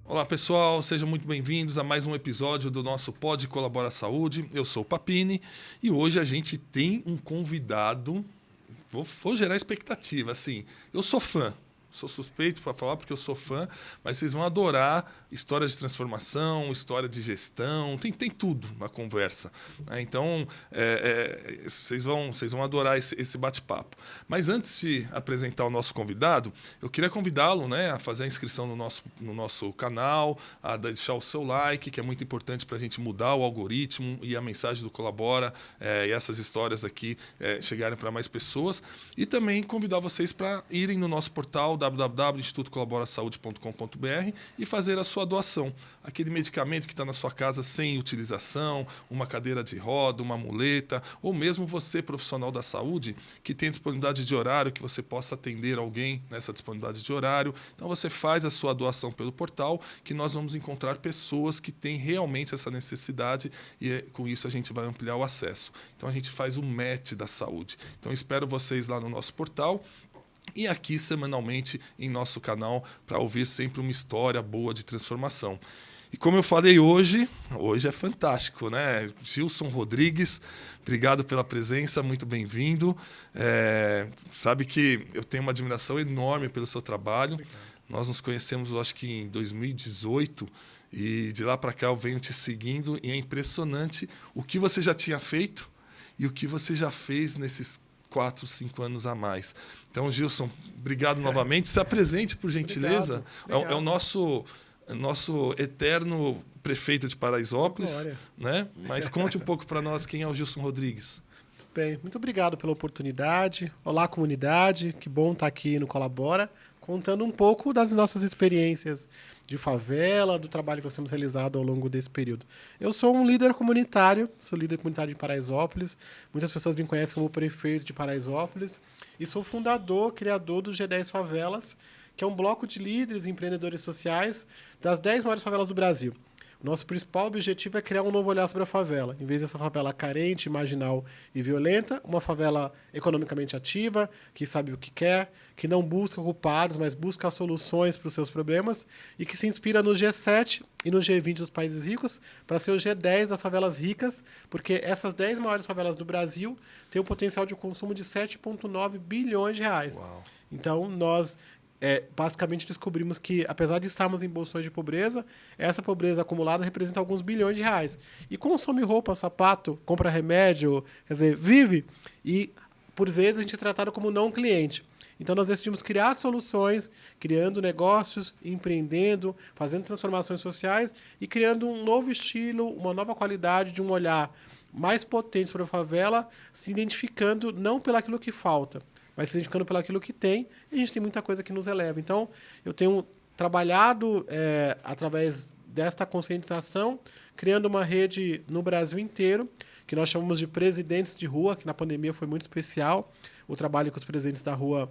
Olá pessoal, sejam muito bem-vindos a mais um episódio do nosso Pod Colabora Saúde. Eu sou o Papini e hoje a gente tem um convidado. Vou gerar expectativa, assim. Eu sou fã. Sou suspeito para falar porque eu sou fã, mas vocês vão adorar histórias de transformação, história de gestão, tem tudo na conversa. Então, vocês vão adorar esse bate-papo. Mas antes de apresentar o nosso convidado, eu queria convidá-lo, né, a fazer a inscrição no nosso canal, a deixar o seu like, que é muito importante para a gente mudar o algoritmo e a mensagem do Colabora e essas histórias aqui chegarem para mais pessoas. E também convidar vocês para irem no nosso portal www.institutocolaborasaude.com.br e fazer a sua doação. Aquele medicamento que está na sua casa sem utilização, uma cadeira de roda, uma muleta, ou mesmo você, profissional da saúde, que tem disponibilidade de horário, que você possa atender alguém nessa disponibilidade de horário. Então você faz a sua doação pelo portal, que nós vamos encontrar pessoas que têm realmente essa necessidade e com isso a gente vai ampliar o acesso. Então a gente faz o match da saúde. Então espero vocês lá no nosso portal. E aqui semanalmente em nosso canal para ouvir sempre uma história boa de transformação. E como eu falei hoje é fantástico, né? Gilson Rodrigues, obrigado pela presença, muito bem-vindo. Sabe que eu tenho uma admiração enorme pelo seu trabalho. Obrigado. Nós nos conhecemos, eu acho que em 2018, e de lá para cá eu venho te seguindo e é impressionante o que você já tinha feito e o que você já fez nesses 4, 5 anos a mais. Então, Gilson, obrigado novamente. Se apresente, por gentileza. Obrigado. É o nosso eterno prefeito de Paraisópolis, né? Mas conte um pouco para nós quem é o Gilson Rodrigues. Muito bem, muito obrigado pela oportunidade. Olá, comunidade. Que bom estar aqui no Colabora, contando um pouco das nossas experiências de favela, do trabalho que nós temos realizado ao longo desse período. Eu sou um líder comunitário, sou líder comunitário de Paraisópolis. Muitas pessoas me conhecem como prefeito de Paraisópolis. E sou fundador, criador do G10 Favelas, que é um bloco de líderes e empreendedores sociais das 10 maiores favelas do Brasil. Nosso principal objetivo é criar um novo olhar sobre a favela. Em vez dessa favela carente, marginal e violenta, uma favela economicamente ativa, que sabe o que quer, que não busca culpados, mas busca soluções para os seus problemas e que se inspira no G7 e no G20 dos países ricos para ser o G10 das favelas ricas, porque essas 10 maiores favelas do Brasil têm um potencial de consumo de 7,9 bilhões de reais. Uau. Então, nós basicamente descobrimos que, apesar de estarmos em bolsões de pobreza, essa pobreza acumulada representa alguns bilhões de reais. E consome roupa, sapato, compra remédio, quer dizer, vive. E, por vezes, a gente é tratado como não cliente. Então, nós decidimos criar soluções, criando negócios, empreendendo, fazendo transformações sociais e criando um novo estilo, uma nova qualidade de um olhar mais potente para a favela, se identificando não pelo aquilo que falta, mas se identificando pelo aquilo que tem, e a gente tem muita coisa que nos eleva. Então, eu tenho trabalhado através desta conscientização, criando uma rede no Brasil inteiro, que nós chamamos de presidentes de rua, que na pandemia foi muito especial, o trabalho que os presidentes da rua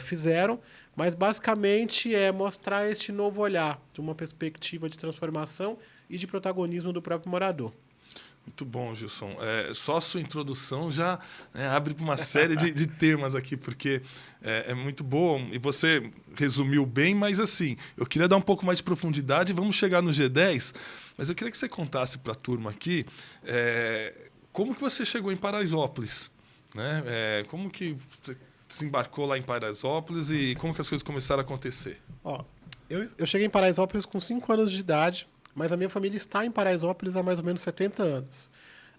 fizeram, mas basicamente é mostrar este novo olhar, de uma perspectiva de transformação e de protagonismo do próprio morador. Muito bom, Gilson. Só a sua introdução já abre para uma série de temas aqui, porque é muito bom. E você resumiu bem, mas assim, eu queria dar um pouco mais de profundidade. Vamos chegar no G10, mas eu queria que você contasse para a turma aqui como que você chegou em Paraisópolis, né? Como que você se embarcou lá em Paraisópolis e como que as coisas começaram a acontecer? Eu cheguei em Paraisópolis com 5 anos de idade, mas a minha família está em Paraisópolis há mais ou menos 70 anos.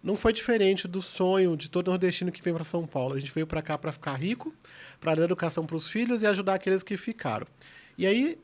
Não foi diferente do sonho de todo nordestino que veio para São Paulo. A gente veio para cá para ficar rico, para dar educação para os filhos e ajudar aqueles que ficaram. E aí,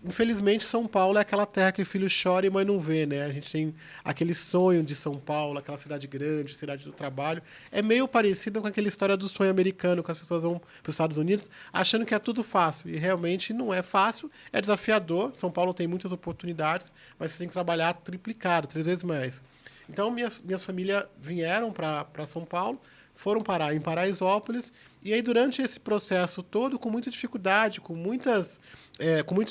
infelizmente, São Paulo é aquela terra que o filho chora e mãe não vê, né? A gente tem aquele sonho de São Paulo, aquela cidade grande, cidade do trabalho. É meio parecido com aquela história do sonho americano, que as pessoas vão para os Estados Unidos achando que é tudo fácil. E realmente não é fácil, é desafiador. São Paulo tem muitas oportunidades, mas você tem que trabalhar triplicado, 3 vezes mais. Então, minhas famílias vieram para São Paulo, foram parar em Paraisópolis, e aí durante esse processo todo, com muita dificuldade, com muitos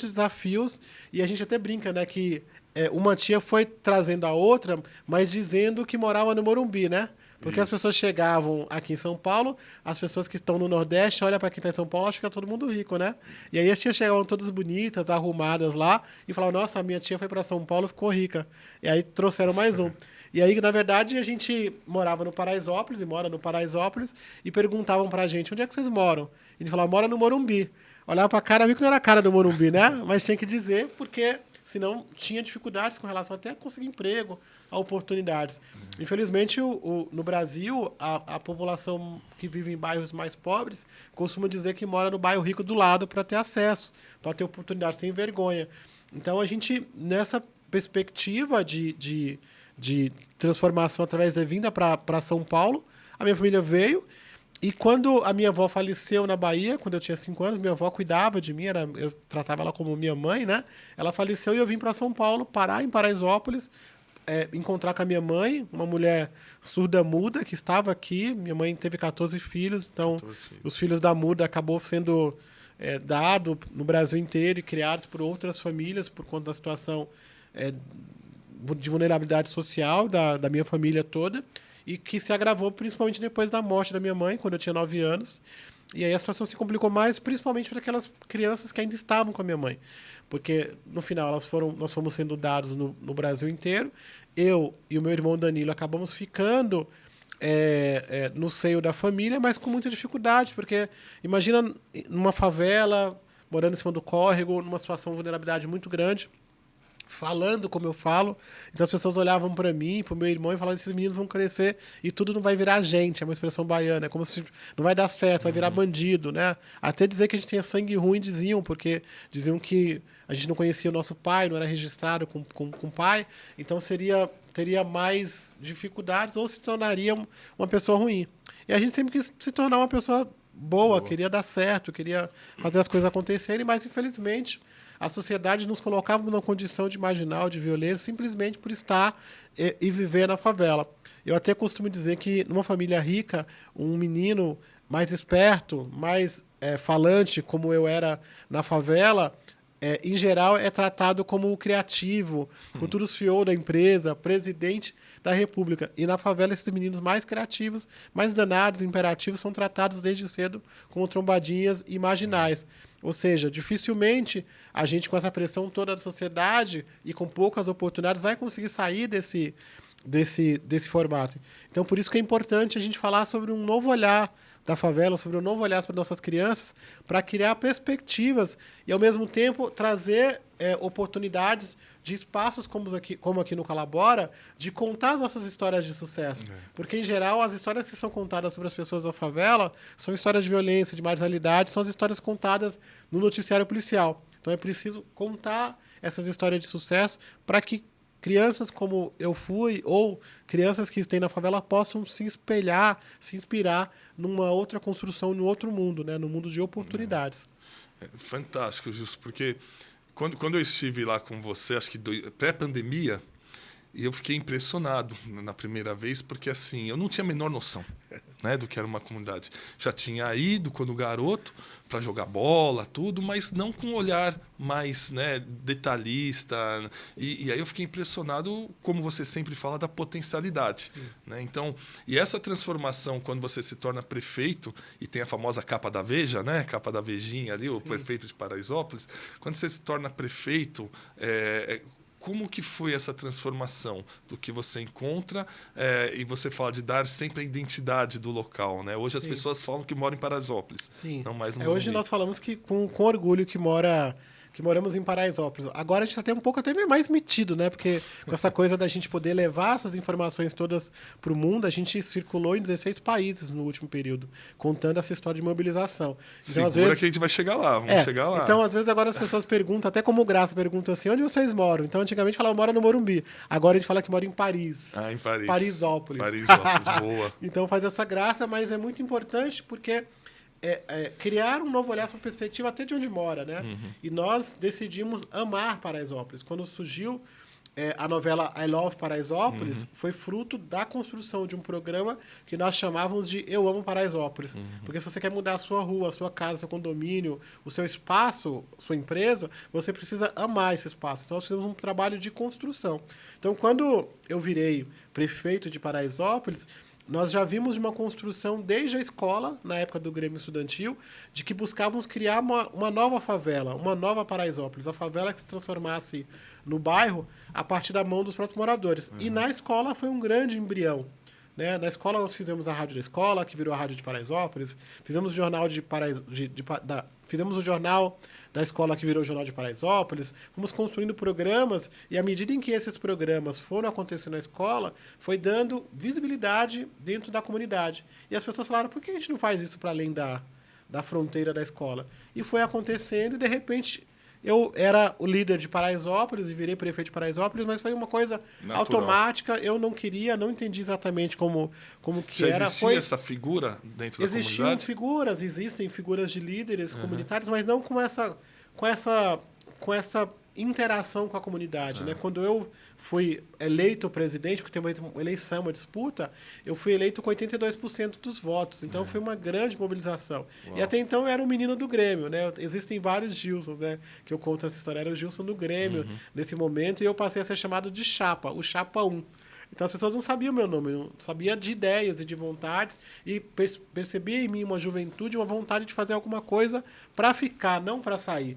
desafios, e a gente até brinca, né, que uma tia foi trazendo a outra, mas dizendo que morava no Morumbi, né? Porque as pessoas chegavam aqui em São Paulo, as pessoas que estão no Nordeste olham para quem está em São Paulo, acham que é todo mundo rico, né? E aí as tias chegavam todas bonitas, arrumadas lá, e falavam, nossa, a minha tia foi para São Paulo e ficou rica. E aí trouxeram mais um. E aí, na verdade, a gente morava no Paraisópolis, e mora no Paraisópolis, e perguntavam pra gente, onde é que vocês moram? E a gente falava, mora no Morumbi. Olhava pra cara, viu que não era a cara do Morumbi, né? Mas tinha que dizer, porque senão tinha dificuldades com relação até a conseguir emprego, a oportunidades. Infelizmente, no Brasil, a população que vive em bairros mais pobres costuma dizer que mora no bairro rico do lado para ter acesso, para ter oportunidades, sem vergonha. Então, a gente, nessa perspectiva de transformação através da vinda para São Paulo, a minha família veio. E quando a minha avó faleceu na Bahia, quando eu tinha 5 anos, minha avó cuidava de mim, eu tratava ela como minha mãe, né? Ela faleceu e eu vim para São Paulo, parar em Paraisópolis, encontrar com a minha mãe, uma mulher surda-muda que estava aqui. Minha mãe teve 14 filhos, então 14 filhos. Os filhos da muda acabou sendo dado no Brasil inteiro e criados por outras famílias por conta da situação de vulnerabilidade social da minha família toda. E que se agravou principalmente depois da morte da minha mãe, quando eu tinha 9 anos. E aí a situação se complicou mais, principalmente para aquelas crianças que ainda estavam com a minha mãe. Porque, no final, nós fomos sendo dados no Brasil inteiro. Eu e o meu irmão Danilo acabamos ficando no seio da família, mas com muita dificuldade. Porque, imagina, numa favela, morando em cima do córrego, numa situação de vulnerabilidade muito grande, falando como eu falo. Então as pessoas olhavam para mim, para o meu irmão e falavam, esses meninos vão crescer e tudo não vai virar gente. É uma expressão baiana, é como se não vai dar certo, vai virar bandido, né? Até dizer que a gente tinha sangue ruim porque diziam que a gente não conhecia o nosso pai, não era registrado com o pai, então teria mais dificuldades ou se tornaria uma pessoa ruim. E a gente sempre quis se tornar uma pessoa boa, queria dar certo, queria fazer as coisas acontecerem, mas infelizmente a sociedade nos colocava numa condição de marginal, de violência, simplesmente por estar e viver na favela. Eu até costumo dizer que, numa família rica, um menino mais esperto, mais falante, como eu era na favela, em geral, é tratado como criativo, futuro CEO da empresa, presidente da República. E na favela, esses meninos mais criativos, mais danados, imperativos, são tratados desde cedo como trombadinhas e marginais. Ou seja, dificilmente a gente, com essa pressão toda da sociedade e com poucas oportunidades, vai conseguir sair desse formato. Então, por isso que é importante a gente falar sobre um novo olhar da favela, sobre um novo olhar para nossas crianças, para criar perspectivas e, ao mesmo tempo, trazer oportunidades de espaços como aqui no Colabora, de contar as nossas histórias de sucesso. Porque, em geral, as histórias que são contadas sobre as pessoas da favela são histórias de violência, de marginalidade, são as histórias contadas no noticiário policial. Então, é preciso contar essas histórias de sucesso para que crianças como eu fui, ou crianças que estão na favela, possam se espelhar, se inspirar numa outra construção, num outro mundo, né? No mundo de oportunidades. Fantástico, Justo, porque quando eu estive lá com você, acho que pré-pandemia, eu fiquei impressionado na primeira vez, porque assim, eu não tinha a menor noção, né, do que era uma comunidade. Já tinha ido quando garoto para jogar bola, tudo, mas não com um olhar mais, né, detalhista. E aí eu fiquei impressionado, como você sempre fala, da potencialidade. Né? Então, e essa transformação, quando você se torna prefeito, e tem a famosa capa da Veja, né, capa da Vejinha ali, o prefeito de Paraisópolis, quando você se torna prefeito, como que foi essa transformação do que você encontra e você fala de dar sempre a identidade do local, né? Hoje as pessoas falam que moram em Paraisópolis, não mais no Morumbi. Hoje nós falamos que com orgulho que moramos em Paraisópolis. Agora a gente está até um pouco mais metido, né? Porque com essa coisa da gente poder levar essas informações todas para o mundo, a gente circulou em 16 países no último período, contando essa história de mobilização. Então, às vezes, que a gente vai chegar lá, chegar lá. Então, às vezes, agora as pessoas perguntam, até como Graça pergunta assim, onde vocês moram? Então, antigamente falava, mora no Morumbi. Agora a gente fala que mora em Paris. Em Paris. Paraisópolis. Paraisópolis, boa. Então faz essa graça, mas é muito importante porque criar um novo olhar sobre a perspectiva até de onde mora, né? E nós decidimos amar Paraisópolis. Quando surgiu a novela I Love Paraisópolis, foi fruto da construção de um programa que nós chamávamos de Eu Amo Paraisópolis. Porque se você quer mudar a sua rua, a sua casa, seu condomínio, o seu espaço, sua empresa, você precisa amar esse espaço. Então, nós fizemos um trabalho de construção. Então, quando eu virei prefeito de Paraisópolis, nós já vimos uma construção desde a escola, na época do Grêmio Estudantil, de que buscávamos criar uma nova favela, uma nova Paraisópolis, a favela que se transformasse no bairro a partir da mão dos próprios moradores. E na escola foi um grande embrião. Né? Na escola nós fizemos a rádio da escola, que virou a rádio de Paraisópolis, fizemos o jornal fizemos o jornal da escola, que virou o jornal de Paraisópolis, fomos construindo programas, e à medida em que esses programas foram acontecendo na escola, foi dando visibilidade dentro da comunidade. E as pessoas falaram, por que a gente não faz isso para além da fronteira da escola? E foi acontecendo, e de repente eu era o líder de Paraisópolis e virei prefeito de Paraisópolis, mas foi uma coisa natural, automática. Eu não queria, não entendi exatamente como que já era. existia essa figura dentro da comunidade? Existem figuras de líderes comunitários, mas não com essa interação com a comunidade. Né? Quando eu fui eleito presidente, porque tem uma eleição, uma disputa, eu fui eleito com 82% dos votos. Então, foi uma grande mobilização. Uau. E até então, eu era um menino do Grêmio. Né? Existem vários Gilsons, né, que eu conto essa história. Era o Gilson do Grêmio nesse momento, e eu passei a ser chamado de Chapa, o Chapa 1. Então, as pessoas não sabiam o meu nome, não sabiam de ideias e de vontades, e percebia em mim uma juventude, uma vontade de fazer alguma coisa para ficar, não para sair.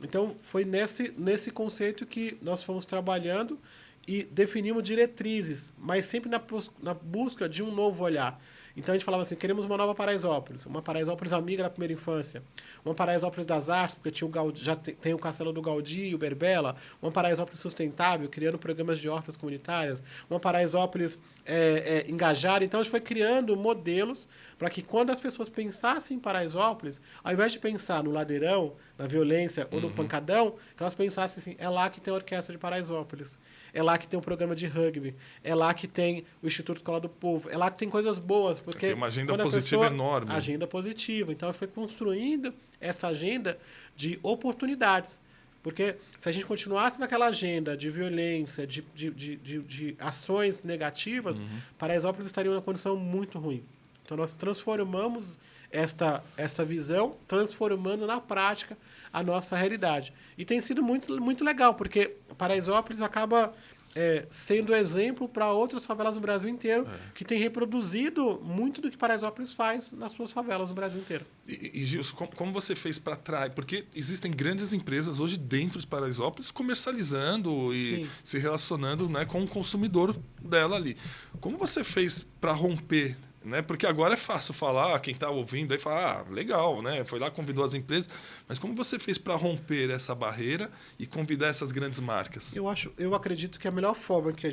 Então, foi nesse conceito que nós fomos trabalhando e definimos diretrizes, mas sempre na busca de um novo olhar. Então, a gente falava assim, queremos uma nova Paraisópolis, uma Paraisópolis amiga da primeira infância, uma Paraisópolis das artes, porque tinha já tem o Castelo do Gaudí e o Berbela, uma Paraisópolis sustentável, criando programas de hortas comunitárias, uma Paraisópolis engajada. Então, a gente foi criando modelos para que quando as pessoas pensassem em Paraisópolis, ao invés de pensar no ladeirão, na violência ou no pancadão, que elas pensassem assim, é lá que tem a Orquestra de Paraisópolis, é lá que tem o programa de rugby, é lá que tem o Instituto Escola do Povo, é lá que tem coisas boas. Porque tem uma agenda positiva enorme. Agenda positiva. Então, eu fui construindo essa agenda de oportunidades. Porque se a gente continuasse naquela agenda de violência, de ações negativas, Paraisópolis estaria em uma condição muito ruim. Então, nós transformamos esta visão, transformando na prática a nossa realidade. E tem sido muito, muito legal, porque Paraisópolis acaba sendo exemplo para outras favelas no Brasil inteiro, que tem reproduzido muito do que Paraisópolis faz nas suas favelas no Brasil inteiro. E Gilson, como você fez para atrair? Porque existem grandes empresas hoje dentro de Paraisópolis comercializando e se relacionando, né, com o consumidor dela ali. Como você fez para romper? Né? Porque agora é fácil falar, quem está ouvindo aí fala, legal, né? Foi lá, convidou as empresas. Mas como você fez para romper essa barreira e convidar essas grandes marcas? Eu acredito que a melhor forma que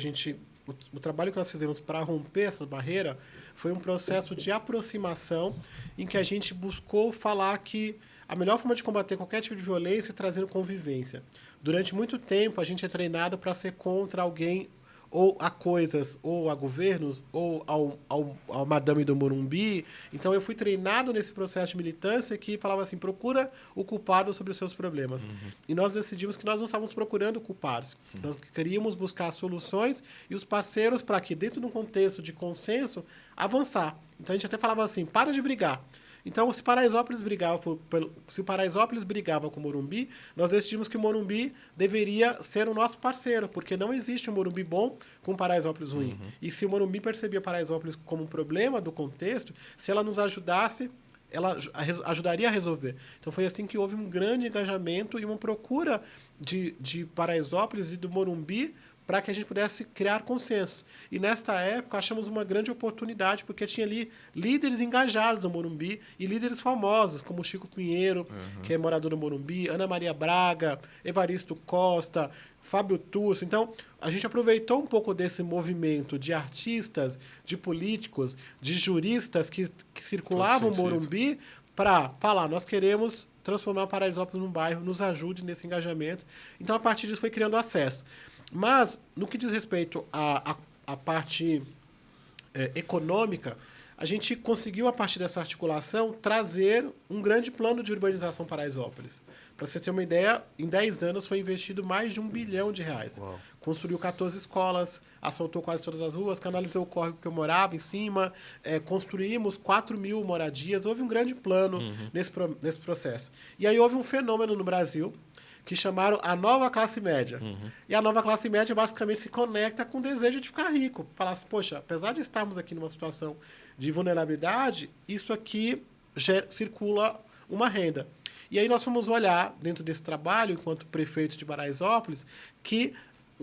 o trabalho que nós fizemos para romper essa barreira foi um processo de aproximação em que a gente buscou falar que a melhor forma de combater qualquer tipo de violência é trazendo convivência. Durante muito tempo, a gente é treinado para ser contra alguém, ou a coisas, ou a governos, ou ao Madame do Morumbi. Então, eu fui treinado nesse processo de militância que falava assim, procura o culpado sobre os seus problemas. E nós decidimos que nós não estávamos procurando culpados. Nós queríamos buscar soluções e os parceiros para que, dentro de um contexto de consenso, avançar. Então, a gente até falava assim, para de brigar. Então, se Paraisópolis brigava com o Morumbi, nós decidimos que o Morumbi deveria ser o nosso parceiro, porque não existe um Morumbi bom com Paraisópolis ruim. E se o Morumbi percebia Paraisópolis como um problema do contexto, se ela nos ajudasse, ela ajudaria a resolver. Então, foi assim que houve um grande engajamento e uma procura de Paraisópolis e do Morumbi para que a gente pudesse criar consenso. E, nesta época, achamos uma grande oportunidade, porque tinha ali líderes engajados no Morumbi e líderes famosos, como Chico Pinheiro, que é morador do Morumbi, Ana Maria Braga, Evaristo Costa, Fábio Turso. Então, a gente aproveitou um pouco desse movimento de artistas, de políticos, de juristas que circulavam o Morumbi para falar, nós queremos transformar Paraisópolis num bairro, nos ajude nesse engajamento. Então, a partir disso, foi criando acesso. Mas, no que diz respeito à parte econômica, a gente conseguiu, a partir dessa articulação, trazer um grande plano de urbanização Paraisópolis. Para você ter uma ideia, em 10 anos foi investido mais de R$1 bilhão. Uau. Construiu 14 escolas, asfaltou quase todas as ruas, canalizou o córrego que eu morava em cima, construímos 4.000 moradias. Houve um grande plano nesse processo. E aí houve um fenômeno no Brasil, que chamaram a nova classe média. E a nova classe média basicamente se conecta com o desejo de ficar rico. Falar assim, poxa, apesar de estarmos aqui numa situação de vulnerabilidade, isso aqui circula uma renda. E aí nós fomos olhar, dentro desse trabalho, enquanto prefeito de Paraisópolis, que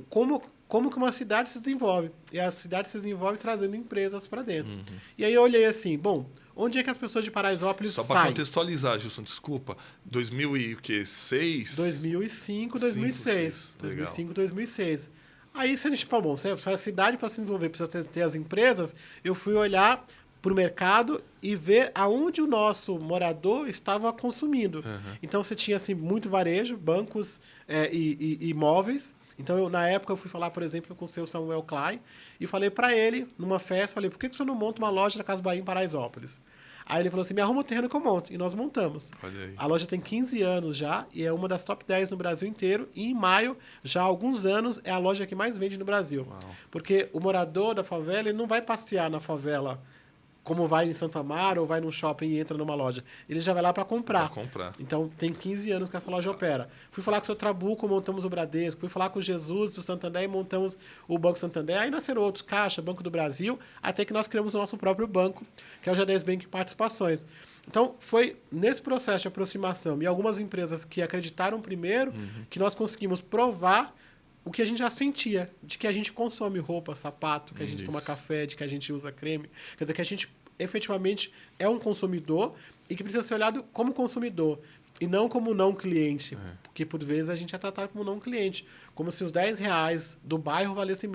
como que uma cidade se desenvolve. E a cidade se desenvolve trazendo empresas para dentro. E aí eu olhei assim, bom, onde é que as pessoas de Paraisópolis saem? Só para contextualizar, Gilson, desculpa. 2006? 2005, 2006. 2005, 2006. Aí se a gente falou, bom, se a cidade para se desenvolver precisa ter as empresas, eu fui olhar para o mercado e ver aonde o nosso morador estava consumindo. Então você tinha assim, muito varejo, bancos e imóveis. Então, na época, eu fui falar, por exemplo, com o seu Samuel Klein e falei para ele, numa festa, falei, por que o senhor não monta uma loja da Casa Bahia em Paraisópolis? Aí ele falou assim, me arruma o terreno que eu monto. E nós montamos. Olha aí. A loja tem 15 anos já e é uma das top 10 no Brasil inteiro. E em maio, já há alguns anos, é a loja que mais vende no Brasil. Uau. Porque o morador da favela, ele não vai passear na favela como vai em Santo Amaro ou vai num shopping e entra numa loja. Ele já vai lá para comprar. Então, tem 15 anos que essa loja opera. Fui falar com o seu Trabuco, montamos o Bradesco. Fui falar com o Jesus do Santander e montamos o Banco Santander. Aí nasceram outros, Caixa, Banco do Brasil, até que nós criamos o nosso próprio banco, que é o G10 Bank Participações. Então, foi nesse processo de aproximação e algumas empresas que acreditaram primeiro que nós conseguimos provar o que a gente já sentia, de que a gente consome roupa, sapato, que a gente toma café, de que a gente usa creme. Quer dizer, que a gente efetivamente é um consumidor e que precisa ser olhado como consumidor e não como não cliente. Porque, por vezes, a gente é tratado como não cliente. Como se os R$10 do bairro valesse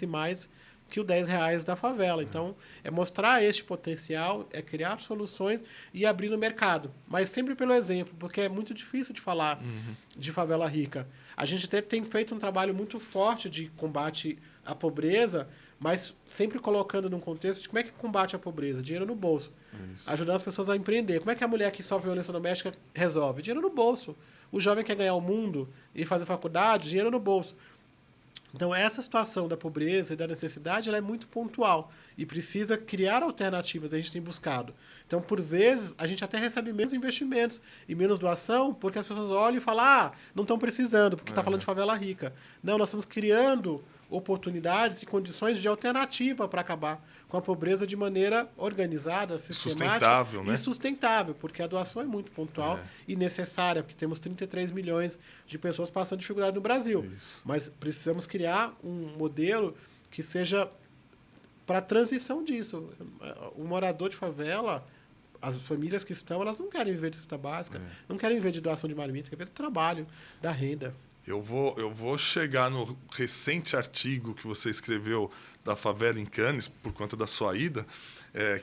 mais que os R$10 da favela. Então, é mostrar este potencial, é criar soluções e abrir no mercado. Mas sempre pelo exemplo, porque é muito difícil de falar de favela rica. A gente até tem feito um trabalho muito forte de combate à pobreza, mas sempre colocando num contexto de como é que combate a pobreza? Dinheiro no bolso. Ajudando as pessoas a empreender. Como é que a mulher que sofre violência doméstica resolve? Dinheiro no bolso. O jovem quer ganhar o mundo e fazer faculdade, dinheiro no bolso. Então, essa situação da pobreza e da necessidade ela é muito pontual e precisa criar alternativas, a gente tem buscado. Então, por vezes, a gente até recebe menos investimentos e menos doação porque as pessoas olham e falam, não estão precisando, porque está falando de favela rica. Não, nós estamos criando oportunidades e condições de alternativa para acabar com a pobreza de maneira organizada, sistemática e sustentável, porque a doação é muito pontual e necessária, porque temos 33 milhões de pessoas passando dificuldade no Brasil. Mas precisamos criar um modelo que seja para a transição disso. O morador de favela, as famílias que estão, elas não querem viver de cesta básica, não querem viver de doação de marmita, querem viver do trabalho, da renda. Eu vou chegar no recente artigo que você escreveu da favela em Cannes, por conta da sua ida,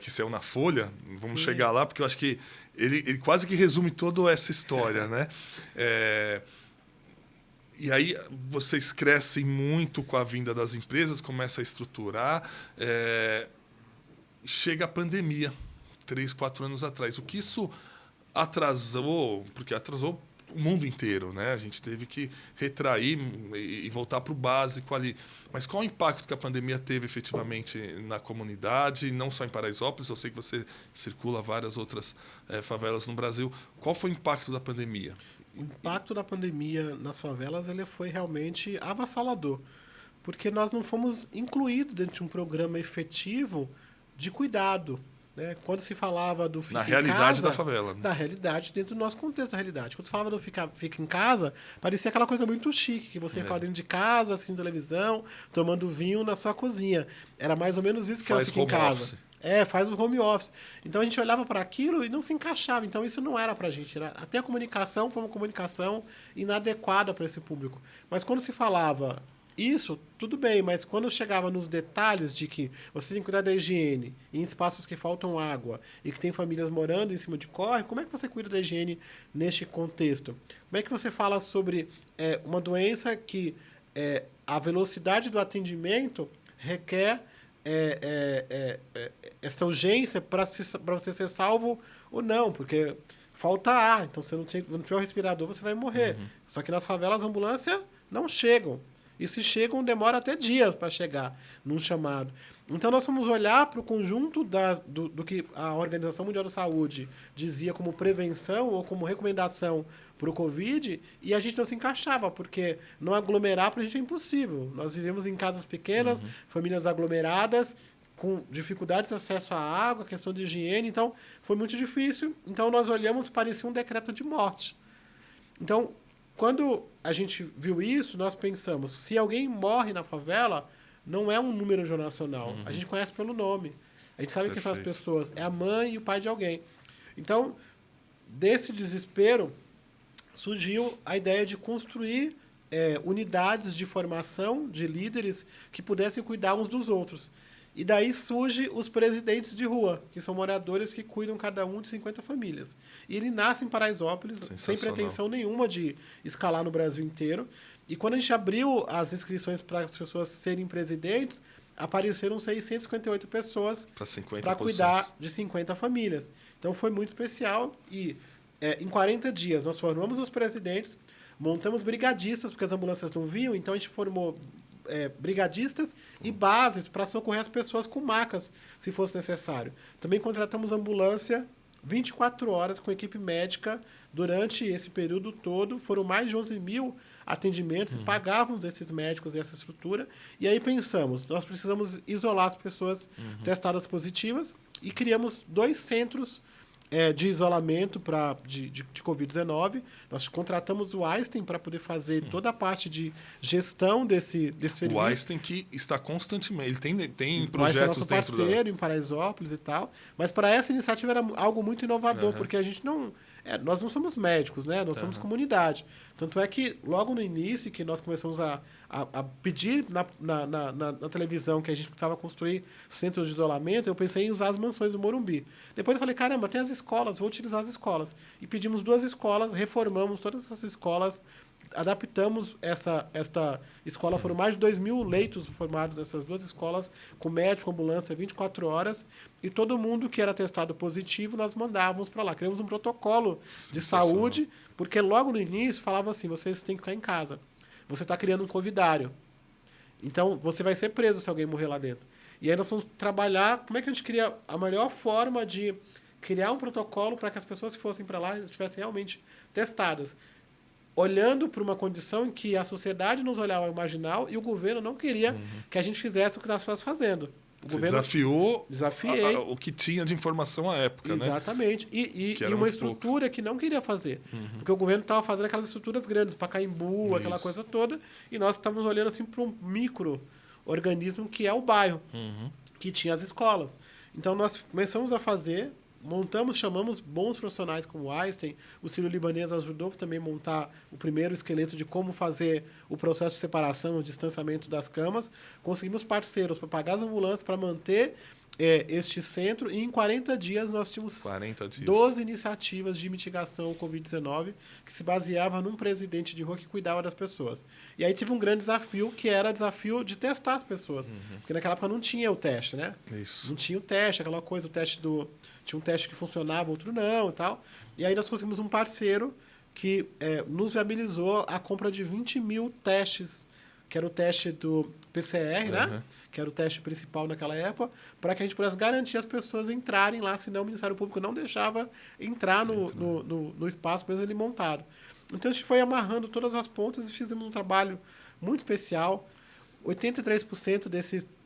que saiu na Folha. Vamos chegar lá, porque eu acho que ele quase que resume toda essa história, né? E aí vocês crescem muito com a vinda das empresas, começa a estruturar. Chega a pandemia, 3, 4 anos atrás. O que isso atrasou, porque atrasou o mundo inteiro, né? A gente teve que retrair e voltar para o básico ali. Mas qual o impacto que a pandemia teve efetivamente na comunidade, não só em Paraisópolis? Eu sei que você circula várias outras favelas no Brasil. Qual foi o impacto da pandemia? O impacto da pandemia nas favelas ele foi realmente avassalador, porque nós não fomos incluídos dentro de um programa efetivo de cuidado. Né? Quando se falava do fica em casa... Na realidade da favela. Na realidade, dentro do nosso contexto da realidade. Quando se falava do fica em casa, parecia aquela coisa muito chique, que você ficava dentro de casa, assistindo televisão, tomando vinho na sua cozinha. Era mais ou menos isso que era o fica em casa. Office. Faz o home office. Então a gente olhava para aquilo e não se encaixava. Então isso não era para a gente. Até a comunicação foi uma comunicação inadequada para esse público. Mas quando se falava... Isso, tudo bem, mas quando chegava nos detalhes de que você tem que cuidar da higiene em espaços que faltam água e que tem famílias morando em cima de córrego, como é que você cuida da higiene neste contexto? Como é que você fala sobre uma doença que a velocidade do atendimento requer essa urgência para você ser salvo ou não? Porque falta ar, então se não tiver um respirador, você vai morrer. Só que nas favelas, a ambulância não chegam. E se chegam, demora até dias para chegar num chamado. Então, nós vamos olhar para o conjunto do que a Organização Mundial da Saúde dizia como prevenção ou como recomendação para o Covid, e a gente não se encaixava, porque não aglomerar para a gente é impossível. Nós vivemos em casas pequenas, famílias aglomeradas, com dificuldades de acesso à água, questão de higiene, então foi muito difícil. Então, nós olhamos, parecia um decreto de morte. Então, quando a gente viu isso, nós pensamos, se alguém morre na favela, não é um número nacional. A gente conhece pelo nome. A gente sabe que são as pessoas. É a mãe e o pai de alguém. Então, desse desespero, surgiu a ideia de construir unidades de formação de líderes que pudessem cuidar uns dos outros. E daí surge os presidentes de rua, que são moradores que cuidam cada um de 50 famílias. E ele nasce em Paraisópolis, sem pretensão nenhuma de escalar no Brasil inteiro. E quando a gente abriu as inscrições para as pessoas serem presidentes, apareceram 658 pessoas para cuidar de 50 famílias. Então foi muito especial. E em 40 dias nós formamos os presidentes, montamos brigadistas, porque as ambulâncias não vinham, então a gente formou brigadistas e bases para socorrer as pessoas com macas, se fosse necessário. Também contratamos ambulância 24 horas com equipe médica durante esse período todo. Foram mais de 11 mil atendimentos e pagávamos esses médicos e essa estrutura. E aí pensamos, nós precisamos isolar as pessoas testadas positivas e criamos 2 centros de isolamento de Covid-19. Nós contratamos o Einstein para poder fazer toda a parte de gestão desse serviço. O Einstein que está constantemente, ele tem projetos dentro O Einstein é nosso parceiro em Paraisópolis e tal. Mas para essa iniciativa era algo muito inovador, porque a gente não... nós não somos médicos, né? Nós somos comunidade. Tanto é que logo no início que nós começamos a pedir na televisão que a gente precisava construir centros de isolamento, eu pensei em usar as mansões do Morumbi. Depois eu falei, caramba, tem as escolas, vou utilizar as escolas. E pedimos 2 escolas, reformamos todas essas escolas, adaptamos esta escola. Foram mais de 2.000 leitos formados nessas 2 escolas, com médico, ambulância, 24 horas. E todo mundo que era testado positivo, nós mandávamos para lá. Criamos um protocolo de saúde, porque logo no início falava assim, vocês têm que ficar em casa. Você está criando um covidário. Então, você vai ser preso se alguém morrer lá dentro. E aí nós vamos trabalhar como é que a gente cria a melhor forma de criar um protocolo para que as pessoas que fossem para lá estivessem realmente testadas. Olhando para uma condição em que a sociedade nos olhava marginal e o governo não queria que a gente fizesse o que nós estávamos fazendo. O governo desafiei o que tinha de informação à época, exatamente. Né? E uma estrutura pouco que não queria fazer. Porque o governo estava fazendo aquelas estruturas grandes, Pacaembu, aquela coisa toda, e nós estávamos olhando assim para um micro-organismo que é o bairro, que tinha as escolas. Então nós começamos a fazer, chamamos bons profissionais como o Einstein, o Sírio-Libanês ajudou também a montar o primeiro esqueleto de como fazer o processo de separação, o distanciamento das camas. Conseguimos parceiros para pagar as ambulâncias, para manter este centro, e em 40 dias nós tínhamos 12 iniciativas de mitigação ao Covid-19 que se baseava num presidente de rua que cuidava das pessoas. E aí tive um grande desafio, que era o desafio de testar as pessoas. Porque naquela época não tinha o teste, né? Isso. Não tinha o teste, aquela coisa, tinha um teste que funcionava, outro não e tal. E aí nós conseguimos um parceiro que nos viabilizou a compra de 20 mil testes, que era o teste do PCR, né? Que era o teste principal naquela época, para que a gente pudesse garantir as pessoas entrarem lá, senão o Ministério Público não deixava entrar no espaço mesmo ele montado. Então a gente foi amarrando todas as pontas e fizemos um trabalho muito especial. 83%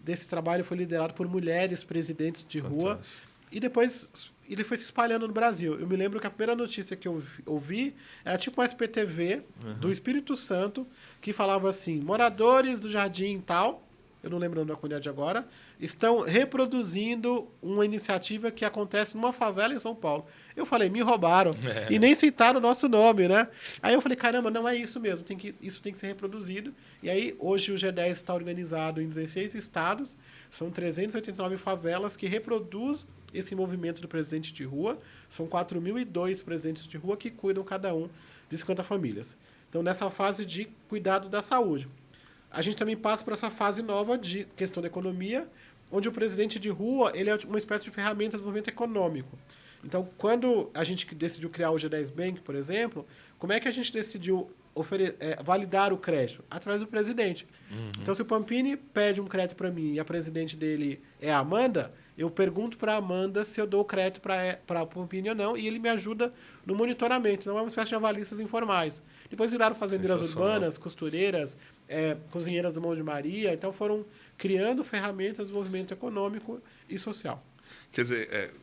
desse trabalho foi liderado por mulheres presidentes de rua. E depois ele foi se espalhando no Brasil. Eu me lembro que a primeira notícia que eu ouvi era tipo um SPTV do Espírito Santo, que falava assim, moradores do Jardim tal, eu não lembro da comunidade agora, estão reproduzindo uma iniciativa que acontece numa favela em São Paulo. Eu falei, me roubaram. E nem citaram o nosso nome, né? Aí eu falei, caramba, não é isso mesmo, isso tem que ser reproduzido. E aí, hoje o G10 está organizado em 16 estados, são 389 favelas que reproduz esse movimento do presidente de rua. São 4.002 presidentes de rua que cuidam cada um de 50 famílias. Então, nessa fase de cuidado da saúde. A gente também passa por essa fase nova de questão da economia, onde o presidente de rua ele é uma espécie de ferramenta de desenvolvimento econômico. Então, quando a gente decidiu criar o G10 Bank, por exemplo, como é que a gente decidiu validar o crédito? Através do presidente. Então, se o Pampini pede um crédito para mim e a presidente dele é a Amanda, eu pergunto para a Amanda se eu dou o crédito para o Pampini ou não, e ele me ajuda no monitoramento. Então, é uma espécie de avalistas informais. Depois viraram fazendeiras urbanas, costureiras, cozinheiras do Mão de Maria. Então, foram criando ferramentas de desenvolvimento econômico e social. Quer dizer,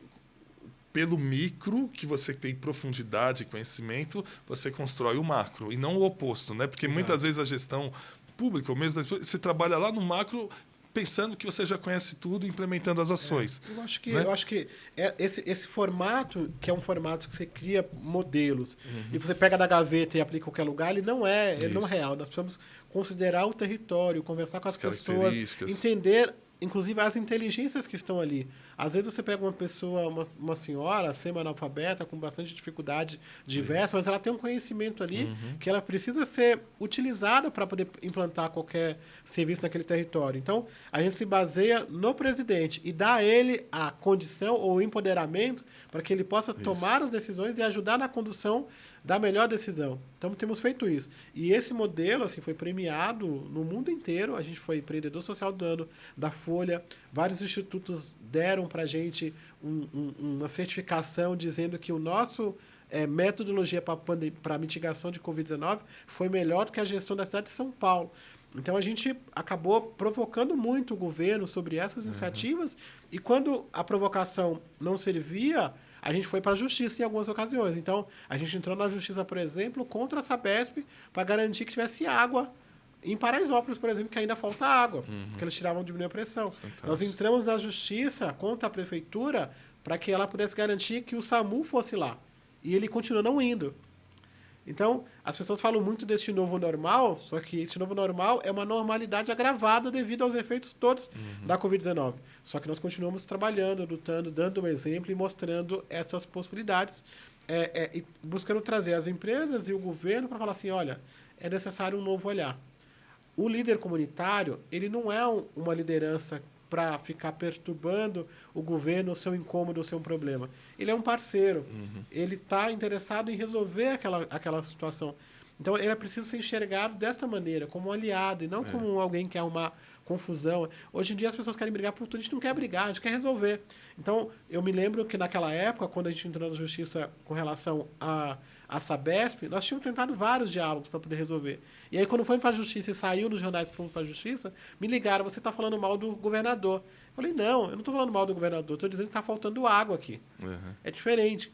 pelo micro, que você tem profundidade e conhecimento, você constrói o macro, e não o oposto, né? Porque muitas vezes a gestão pública, ou mesmo você trabalha lá no macro pensando que você já conhece tudo e implementando as ações. Eu acho que esse formato, que é um formato que você cria modelos, e você pega da gaveta e aplica em qualquer lugar, ele não é real. Nós precisamos considerar o território, conversar com as pessoas, entender, inclusive, as inteligências que estão ali. Às vezes você pega uma pessoa, uma senhora semi-analfabeta, com bastante dificuldade diversa, mas ela tem um conhecimento ali que ela precisa ser utilizada para poder implantar qualquer serviço naquele território. Então, a gente se baseia no presidente e dá a ele a condição ou o empoderamento para que ele possa tomar as decisões e ajudar na condução da melhor decisão. Então, temos feito isso. E esse modelo assim, foi premiado no mundo inteiro. A gente foi empreendedor social do ano da Folha. Vários institutos deram para a gente uma certificação dizendo que o nosso metodologia para mitigação de Covid-19 foi melhor do que a gestão da cidade de São Paulo. Então, a gente acabou provocando muito o governo sobre essas iniciativas e quando a provocação não servia, a gente foi para a justiça em algumas ocasiões. Então, a gente entrou na justiça, por exemplo, contra a Sabesp para garantir que tivesse água em Paraisópolis, por exemplo, que ainda falta água, porque eles tiravam diminuir a pressão. Fantástico. Nós entramos na justiça contra a prefeitura para que ela pudesse garantir que o SAMU fosse lá. E ele continua não indo. Então, as pessoas falam muito desse novo normal, só que esse novo normal é uma normalidade agravada devido aos efeitos todos da Covid-19. Só que nós continuamos trabalhando, lutando, dando um exemplo e mostrando essas possibilidades, e buscando trazer as empresas e o governo para falar assim, olha, é necessário um novo olhar. O líder comunitário, ele não é uma liderança para ficar perturbando o governo, o seu incômodo, o seu problema. Ele é um parceiro. Ele está interessado em resolver aquela situação. Então, ele é preciso ser enxergado desta maneira, como um aliado, e não como alguém que quer arrumar confusão. Hoje em dia, as pessoas querem brigar por tudo. A gente não quer brigar, a gente quer resolver. Então, eu me lembro que naquela época, quando a gente entrou na justiça com relação a Sabesp, nós tínhamos tentado vários diálogos para poder resolver. E aí, quando foi para a justiça e saiu nos jornais que fomos para a justiça, me ligaram, você está falando mal do governador. Eu falei, não, eu não estou falando mal do governador, estou dizendo que está faltando água aqui. É diferente.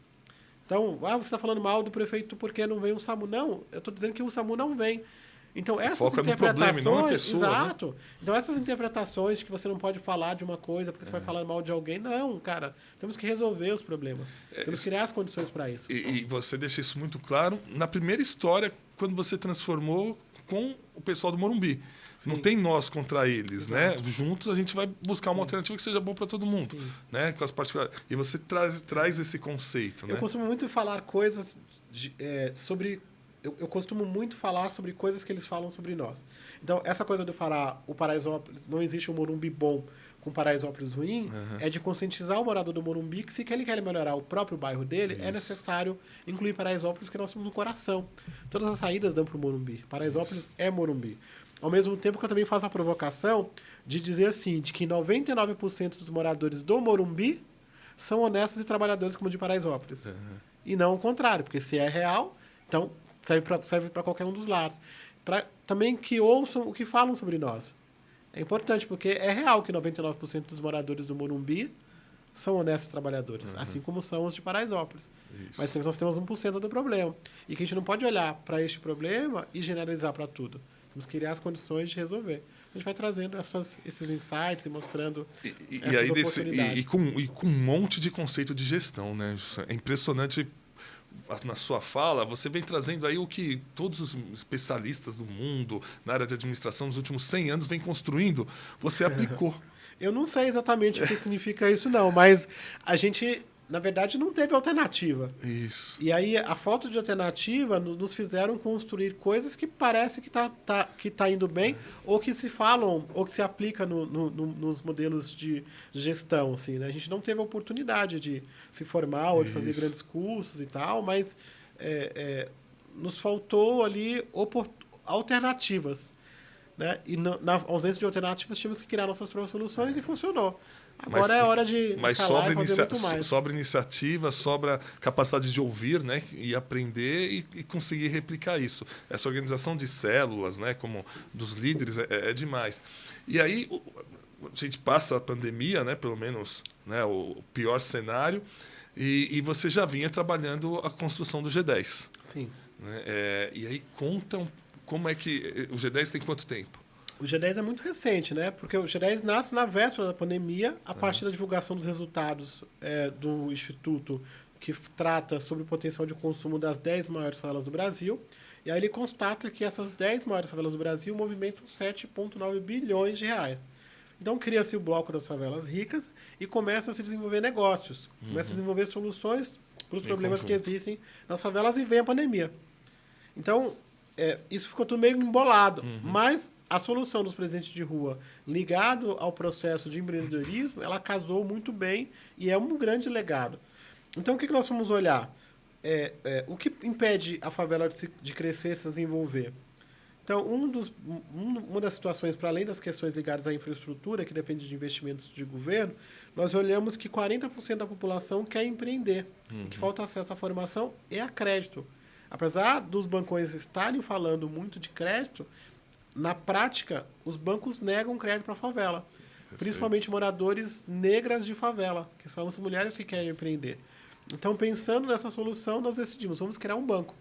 Então, você está falando mal do prefeito porque não vem o SAMU. Não, eu estou dizendo que o SAMU não vem. Então, essas foca interpretações... no problema, não na pessoa, exato. Né? Então, essas interpretações de que você não pode falar de uma coisa porque você vai falar mal de alguém, não, cara. Temos que resolver os problemas. Temos que criar as condições para isso. E você deixa isso muito claro na primeira história, quando você transformou com o pessoal do Morumbi. Sim. Não tem nós contra eles, né? Juntos a gente vai buscar uma alternativa que seja boa para todo mundo, né? Com as particularidades. E você traz esse conceito, né? Eu costumo muito falar coisas sobre... Eu costumo muito falar sobre coisas que eles falam sobre nós. Então, essa coisa de falar o Paraisópolis, não existe um Morumbi bom com Paraisópolis ruim, é de conscientizar o morador do Morumbi que se ele quer melhorar o próprio bairro dele, é necessário incluir Paraisópolis, porque nós somos no coração. Todas as saídas dão para o Morumbi. Paraisópolis é Morumbi. Ao mesmo tempo que eu também faço a provocação de dizer assim, de que 99% dos moradores do Morumbi são honestos e trabalhadores como o de Paraisópolis. E não o contrário, porque se é real, então serve para qualquer um dos lados. Também que ouçam o que falam sobre nós. É importante, porque é real que 99% dos moradores do Morumbi são honestos trabalhadores, assim como são os de Paraisópolis. Isso. Mas nós temos 1% do problema. E que a gente não pode olhar para este problema e generalizar para tudo. Temos que criar as condições de resolver. A gente vai trazendo esses insights e mostrando essas oportunidades. E com um monte de conceito de gestão, né? É impressionante. Na sua fala, você vem trazendo aí o que todos os especialistas do mundo na área de administração nos últimos 100 anos vem construindo, você aplicou. Eu não sei exatamente o que significa isso, não, mas a gente, na verdade, não teve alternativa. Isso. E aí, a falta de alternativa nos fizeram construir coisas que parece que tá indo bem, ou que se falam, ou que se aplica nos modelos de gestão. Assim, né? A gente não teve a oportunidade de se formar ou de fazer grandes cursos e tal, mas nos faltou ali alternativas. Né? E na ausência de alternativas, tínhamos que criar nossas próprias soluções e funcionou. Agora é hora de mas falar e fazer muito mais. sobra iniciativa, sobra capacidade de ouvir, né, e aprender e conseguir replicar isso. Essa organização de células, né, como dos líderes, é demais. E aí a gente passa a pandemia, né, pelo menos, né, o pior cenário, e você já vinha trabalhando a construção do G10. Sim. Né? E aí contam como é que... O G10 tem quanto tempo? O G10 é muito recente, né? Porque o G10 nasce na véspera da pandemia, a partir da divulgação dos resultados do Instituto que trata sobre o potencial de consumo das 10 maiores favelas do Brasil. E aí ele constata que essas 10 maiores favelas do Brasil movimentam 7,9 bilhões de reais. Então cria-se o bloco das favelas ricas e começa a se desenvolver negócios, começa a desenvolver soluções para os problemas que existem nas favelas e vem a pandemia. Então, isso ficou tudo meio embolado. Mas a solução dos presentes de rua, ligado ao processo de empreendedorismo, ela casou muito bem e é um grande legado. Então, o que nós vamos olhar? O que impede a favela de crescer e se desenvolver? Então, uma das situações, para além das questões ligadas à infraestrutura, que depende de investimentos de governo, nós olhamos que 40% da população quer empreender, e que falta acesso à formação e a crédito. Apesar dos bancões estarem falando muito de crédito, na prática, os bancos negam crédito para a favela. Perfeito. Principalmente moradores negras de favela, que são as mulheres que querem empreender. Então, pensando nessa solução, nós decidimos, vamos criar um banco.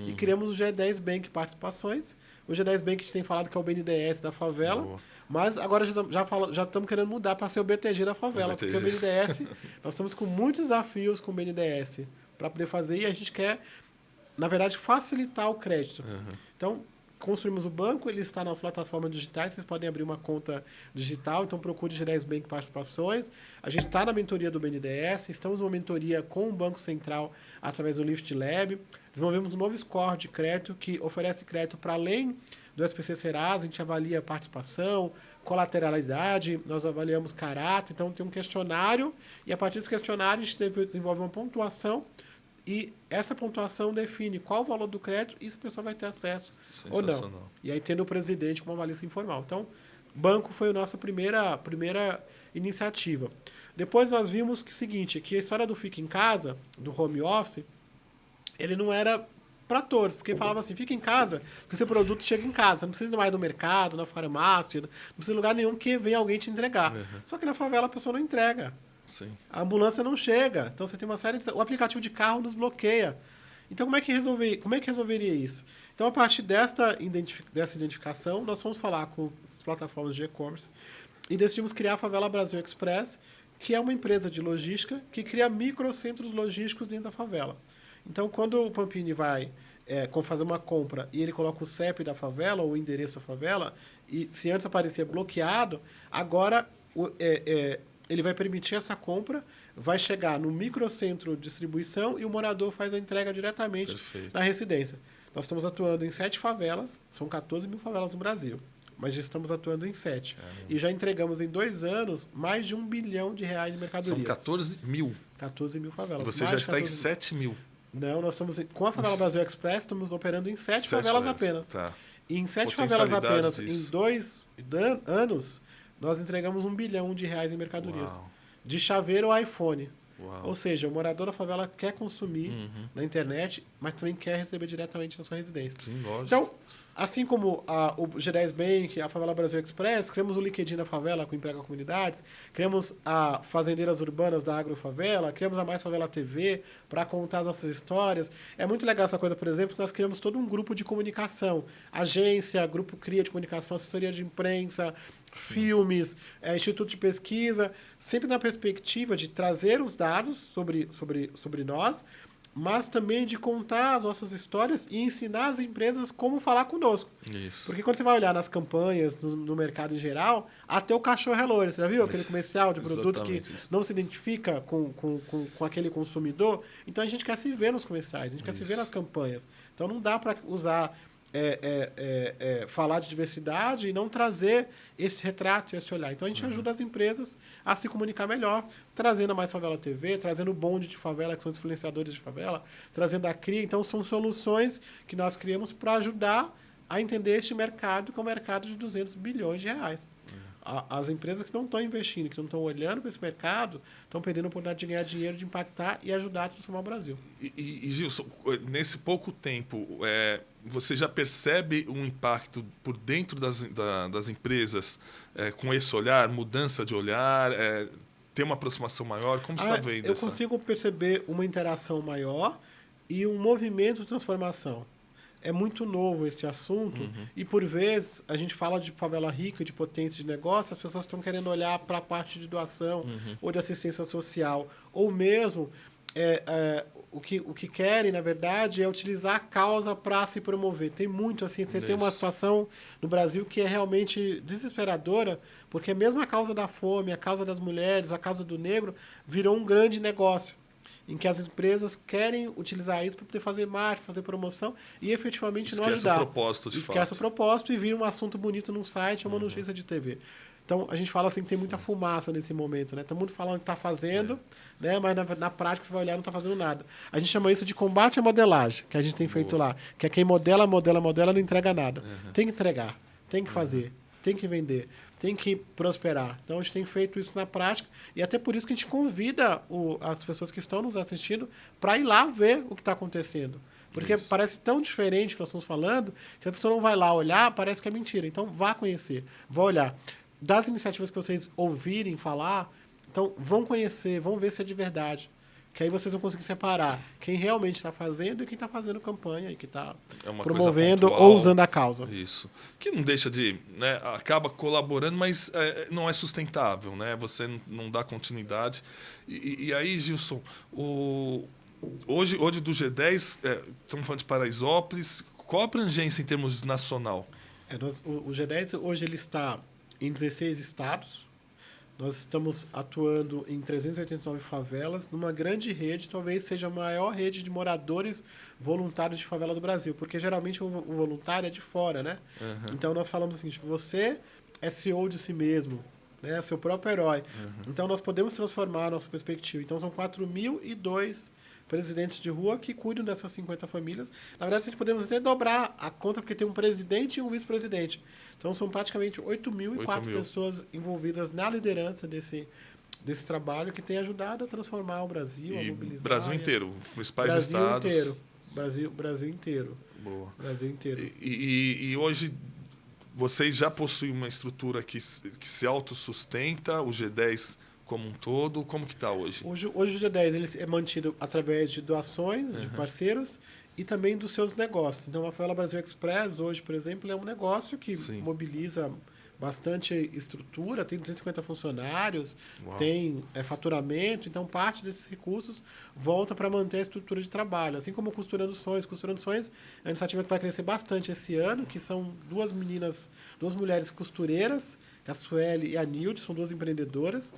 E criamos o G10 Bank Participações. O G10 Bank a gente tem falado que é o BNDES da favela, boa. Mas agora já estamos querendo mudar para ser o BTG da favela, porque o BNDES, nós estamos com muitos desafios com o BNDES para poder fazer e a gente quer, na verdade, facilitar o crédito. Então, construímos o banco, ele está nas plataformas digitais, vocês podem abrir uma conta digital, então procure G10 Bank Participações. A gente está na mentoria do BNDES, estamos numa mentoria com o Banco Central através do Lift Lab. Desenvolvemos um novo score de crédito que oferece crédito para além do SPC Serasa, a gente avalia participação, colateralidade, nós avaliamos caráter, então tem um questionário e a partir desse questionário a gente desenvolve uma pontuação e essa pontuação define qual o valor do crédito e se a pessoa vai ter acesso ou não. E aí tendo o presidente como avalia informal. Então, banco foi a nossa primeira iniciativa. Depois nós vimos que a história do fica em casa, do home office, ele não era para todos, porque falava assim, fica em casa, porque seu produto chega em casa, não precisa ir mais no mercado, na farmácia, não precisa ir em lugar nenhum que venha alguém te entregar. Só que na favela a pessoa não entrega. Sim. A ambulância não chega. Então você tem uma série de... O aplicativo de carro nos bloqueia. Então como é que resolveria isso? Então a partir dessa identificação, nós fomos falar com as plataformas de e-commerce e decidimos criar a Favela Brasil Express, que é uma empresa de logística que cria microcentros logísticos dentro da favela. Então quando o Pampini vai fazer uma compra e ele coloca o CEP da favela ou o endereço da favela, e se antes aparecia bloqueado, agora ele vai permitir essa compra, vai chegar no microcentro de distribuição e o morador faz a entrega diretamente na residência. Nós estamos atuando em 7 favelas, são 14 mil favelas no Brasil, mas já estamos atuando em 7. E já entregamos em 2 anos mais de R$1 bilhão de mercadorias. São 14 mil? 14 mil favelas. Você já está em 7 mil? Não, nós estamos com a Favela Brasil Express, estamos operando em 7 favelas apenas. Tá. E em 7 favelas apenas, em 2 anos, nós entregamos R$1 bilhão em mercadorias. Uau. De chaveiro ao iPhone. Uau. Ou seja, o morador da favela quer consumir na internet, mas também quer receber diretamente na sua residência. Sim, lógico. Então, assim como o G10 Bank, a Favela Brasil Express, criamos o LinkedIn da favela com emprega comunidades, criamos a Fazendeiras Urbanas da Agrofavela, criamos a Mais Favela TV para contar as nossas histórias. É muito legal essa coisa, por exemplo, que nós criamos todo um grupo de comunicação. Agência, grupo CRIA de comunicação, assessoria de imprensa, filmes, instituto de pesquisa, sempre na perspectiva de trazer os dados sobre nós, mas também de contar as nossas histórias e ensinar as empresas como falar conosco. Isso. Porque quando você vai olhar nas campanhas, no mercado em geral, até o cachorro é loiro. Você já viu aquele comercial de produto que não se identifica com aquele consumidor? Então a gente quer se ver nos comerciais, a gente quer se ver nas campanhas. Então não dá para usar falar de diversidade e não trazer esse retrato e esse olhar. Então, a gente ajuda as empresas a se comunicar melhor, trazendo a Mais Favela TV, trazendo o bonde de favela, que são os influenciadores de favela, trazendo a CRIA. Então, são soluções que nós criamos para ajudar a entender este mercado, que é um mercado de 200 bilhões de reais. As empresas que não estão investindo, que não estão olhando para esse mercado, estão perdendo a oportunidade de ganhar dinheiro, de impactar e ajudar a transformar o Brasil. E Gilson, nesse pouco tempo, você já percebe um impacto por dentro das empresas com esse olhar, mudança de olhar, ter uma aproximação maior? Como você está vendo eu consigo perceber uma interação maior e um movimento de transformação. É muito novo esse assunto e, por vezes, a gente fala de favela rica, de potência de negócio, as pessoas estão querendo olhar para a parte de doação ou de assistência social, ou mesmo o que querem, na verdade, é utilizar a causa para se promover. Tem muito assim, você tem uma situação no Brasil que é realmente desesperadora, porque mesmo a causa da fome, a causa das mulheres, a causa do negro, virou um grande negócio, em que as empresas querem utilizar isso para poder fazer marketing, fazer promoção e efetivamente não ajudar. Esquece o propósito, de fato. Esquece o propósito e vira um assunto bonito num site ou uma notícia de TV. Então, a gente fala assim que tem muita fumaça nesse momento, né? Todo mundo falando que está fazendo, né? Mas na prática você vai olhar e não está fazendo nada. A gente chama isso de combate à modelagem, que a gente tem feito lá. Que é quem modela, não entrega nada. Tem que entregar, tem que fazer, tem que vender, tem que prosperar. Então, a gente tem feito isso na prática e até por isso que a gente convida as pessoas que estão nos assistindo para ir lá ver o que está acontecendo. Porque parece tão diferente o que nós estamos falando, que a pessoa não vai lá olhar, parece que é mentira. Então, vá conhecer, vá olhar. Das iniciativas que vocês ouvirem falar, então vão conhecer, vão ver se é de verdade. Que aí vocês vão conseguir separar quem realmente está fazendo e quem está fazendo campanha e que está promovendo ou usando a causa. Isso. Que não deixa de... Né, acaba colaborando, mas não é sustentável. Né? Você não dá continuidade. E aí, Gilson, hoje do G10, estamos falando de Paraisópolis, qual a abrangência em termos nacional? O G10 hoje ele está em 16 estados. Nós estamos atuando em 389 favelas, numa grande rede, talvez seja a maior rede de moradores voluntários de favela do Brasil, porque geralmente o voluntário é de fora, né? Então nós falamos o seguinte, você é CEO de si mesmo, né? Seu próprio herói. Então nós podemos transformar a nossa perspectiva. Então são 4.002 presidentes de rua que cuidam dessas 50 famílias. Na verdade, a gente podemos até dobrar a conta, porque tem um presidente e um vice-presidente. Então, são praticamente 8.004 pessoas envolvidas na liderança desse trabalho que tem ajudado a transformar o Brasil, a mobilizar. Brasil inteiro, principais estados. Brasil inteiro. Boa. Brasil inteiro. E hoje vocês já possuem uma estrutura que se autossustenta, o G10 como um todo. Como que está hoje? Hoje o G10 ele é mantido através de doações de parceiros e também dos seus negócios. Então, a Favela Brasil Express, hoje, por exemplo, é um negócio que mobiliza bastante estrutura, tem 250 funcionários, tem faturamento, então parte desses recursos volta para manter a estrutura de trabalho. Assim como o Costurando Sonhos. Costurando Sonhos é uma iniciativa que vai crescer bastante esse ano, que são duas mulheres costureiras, a Sueli e a Nilde, são duas empreendedoras,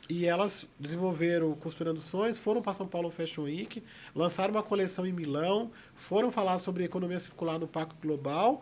e elas desenvolveram o Costurando Sonhos, foram para São Paulo Fashion Week, lançaram uma coleção em Milão, foram falar sobre economia circular no Pacto Global,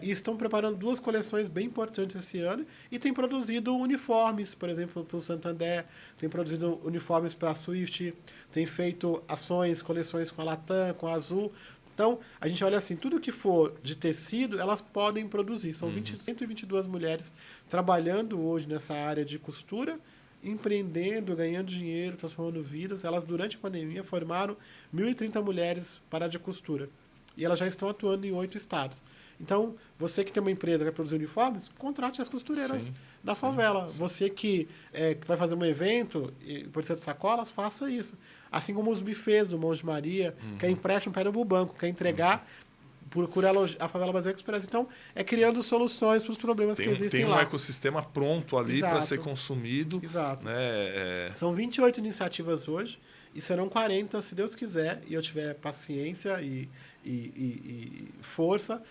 e estão preparando duas coleções bem importantes esse ano e têm produzido uniformes, por exemplo, para o Santander, têm produzido uniformes para a Swift, têm feito ações, coleções com a Latam, com a Azul. Então, a gente olha assim, tudo que for de tecido, elas podem produzir. São 122 mulheres trabalhando hoje nessa área de costura, empreendendo, ganhando dinheiro, transformando vidas. Elas, durante a pandemia, formaram 1.030 mulheres para a área de costura. E elas já estão atuando em 8 estados. Então, você que tem uma empresa que vai produzir uniformes, contrate as costureiras da favela. Você que vai fazer um evento e pode ser de sacolas, faça isso. Assim como os bufês do Monte Maria, quer empréstimo, pede para o banco, quer entregar, procura a Favela Brasil Express. Então, é criando soluções para os problemas que existem lá. Tem um ecossistema pronto ali para ser consumido. Exato. Né? São 28 iniciativas hoje e serão 40, se Deus quiser, e eu tiver paciência e força,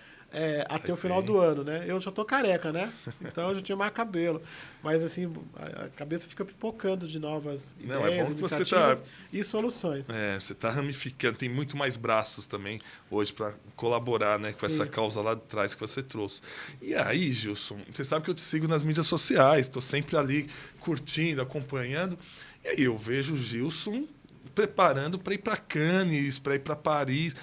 até o final do ano, né? Eu já tô careca, né? Então eu já tinha mais cabelo. Mas assim, a cabeça fica pipocando de novas ideias, bom que você iniciativas e soluções. Você está ramificando, tem muito mais braços também hoje para colaborar, né, com essa causa lá de trás que você trouxe. E aí, Gilson, você sabe que eu te sigo nas mídias sociais, estou sempre ali curtindo, acompanhando. E aí eu vejo o Gilson preparando para ir para Cannes, para ir para Paris.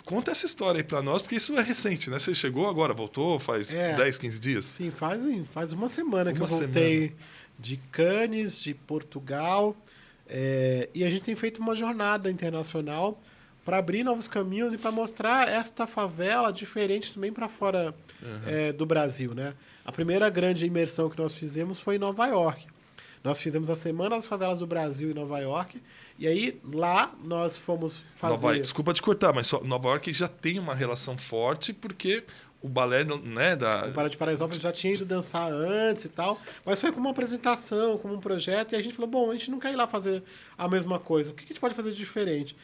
Conta essa história aí para nós, porque isso é recente, né? Você chegou agora, voltou faz 10, 15 dias? Sim, faz uma semana que eu voltei de Cannes, de Portugal. E a gente tem feito uma jornada internacional para abrir novos caminhos e para mostrar esta favela diferente também para fora do Brasil, né? A primeira grande imersão que nós fizemos foi em Nova York. Nós fizemos a Semana das Favelas do Brasil em Nova York. E aí, lá, nós fomos fazer... Desculpa te cortar, mas Nova York já tem uma relação forte, porque o balé, né, O Balé de Paraisópolis já tinha ido dançar antes e tal. Mas foi como uma apresentação, como um projeto. E a gente falou, bom, a gente não quer ir lá fazer a mesma coisa. O que a gente pode fazer de diferente?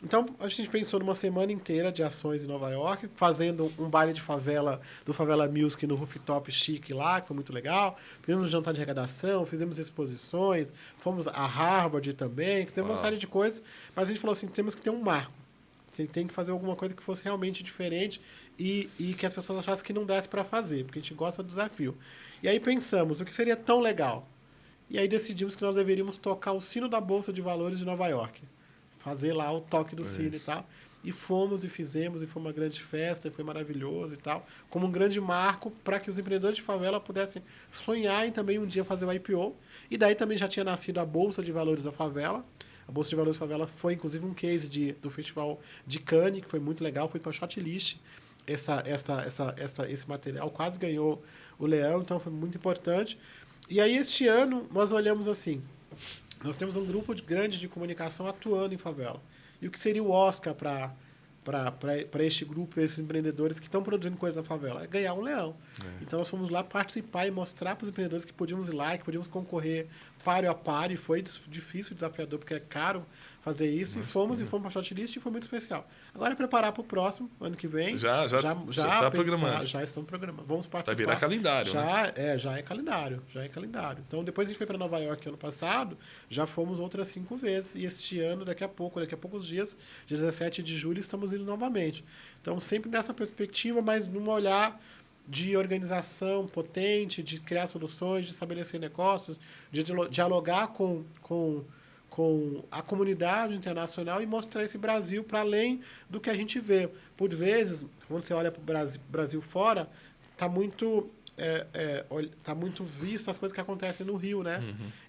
Então, a gente pensou numa semana inteira de ações em Nova York, fazendo um baile de favela, do Favela Music no rooftop chique lá, que foi muito legal. Fizemos um jantar de arrecadação, fizemos exposições, fomos a Harvard também, fizemos uma série de coisas. Mas a gente falou assim, temos que ter um marco. Tem que fazer alguma coisa que fosse realmente diferente e que as pessoas achassem que não desse para fazer, porque a gente gosta do desafio. E aí pensamos, o que seria tão legal? E aí decidimos que nós deveríamos tocar o sino da Bolsa de Valores de Nova York. Fazer lá o toque do sino e tal. E fomos e fizemos, e foi uma grande festa, e foi maravilhoso e tal. Como um grande marco para que os empreendedores de favela pudessem sonhar em também um dia fazer o IPO. E daí também já tinha nascido a Bolsa de Valores da Favela. A Bolsa de Valores da Favela foi, inclusive, um case do Festival de Cannes, que foi muito legal, foi para a Shotlist. Esse material quase ganhou o Leão, então foi muito importante. E aí, este ano, nós olhamos assim... Nós temos um grupo grande de comunicação atuando em favela. E o que seria o Oscar para este grupo, esses empreendedores que estão produzindo coisa na favela? É ganhar um leão. Então nós fomos lá participar e mostrar para os empreendedores que podíamos ir lá, que podíamos concorrer páreo a páreo. E foi difícil, desafiador, porque é caro fazer isso. E fomos para a Shotlist e foi muito especial. Agora é preparar para o próximo, ano que vem. Já está programando. Já estamos programando. Vamos participar. Vai virar calendário, Já é calendário. Então, depois a gente foi para Nova York ano passado, já fomos outras 5 vezes. E este ano, daqui a poucos dias, dia 17 de julho, estamos indo novamente. Então, sempre nessa perspectiva, mas num olhar de organização potente, de criar soluções, de estabelecer negócios, de dialogar com a comunidade internacional e mostrar esse Brasil para além do que a gente vê. Por vezes, quando você olha para o Brasil fora, está muito visto as coisas que acontecem no Rio, né?